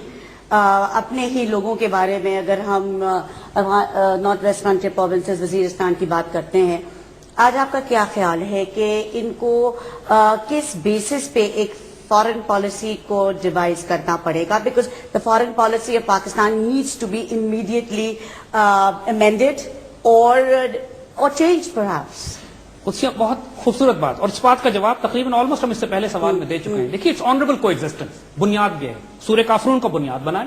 اپنے ہی لوگوں کے بارے میں, اگر ہم north west frontier provinces Waziristan کی بات کرتے ہیں, آج آپ کا کیا خیال ہے کہ ان کو کس بیسس پہ ایک فارن پالیسی کو ڈیوائز کرنا پڑے گا؟ Because the foreign policy of Pakistan needs to be immediately amended اور چینج پرہیپس. اس بہت خوبصورت بات, اور اس بات کا جواب تقریباً آلموسٹ ہم اس سے پہلے سوال میں دے چکے ہیں. دیکھیے اٹس آنریبل کو ایگزسٹنس, بنیاد یہ ہے. سورہ کافرون کو بنیاد بنائے,